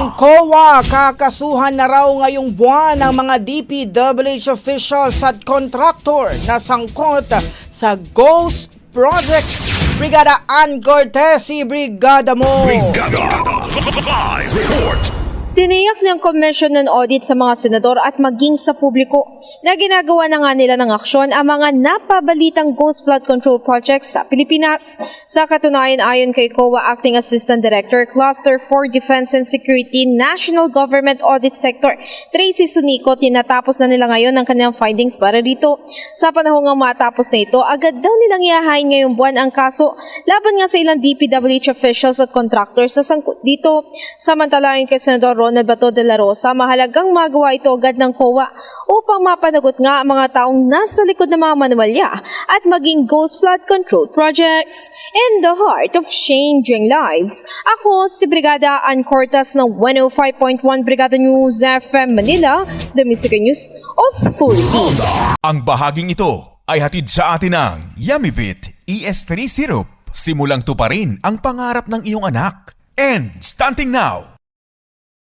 Ang COA kakasuhan na raw ngayong buwan ng mga DPWH officials at contractor na sangkot sa Ghost Projects. Brigada Ann Cortesi, Brigada mo! Brigada Live Report. Tiniyak ng Commission on Audit sa mga senador at maging sa publiko na ginagawa na nga nila ng aksyon ang mga napabalitang ghost flood control projects sa Pilipinas. Sa katunayan, ayon kay COA Acting Assistant Director, Cluster for Defense and Security, National Government Audit Sector, Tracy Sunico, tinatapos na nila ngayon ang kanilang findings para dito. Sa panahon ng matapos na ito, agad daw nilang ihahain ngayong buwan ang kaso laban nga sa ilang DPWH officials at contractors sa sangkot dito. Samantala, ayon kay Senador Ronald Bato de la Rosa, mahalagang magawa ito agad ng COA upang mapanagot nga ang mga taong nasa likod ng mga manualya at maging ghost flood control projects. In the heart of changing lives, ako si Brigada Ann Cortez ng 105.1 Brigada News FM Manila, the Music News Authority. Ang bahaging ito ay hatid sa atin ng Yummy-Vit ES3 Syrup. Simulang tuparin ang pangarap ng iyong anak. And starting now,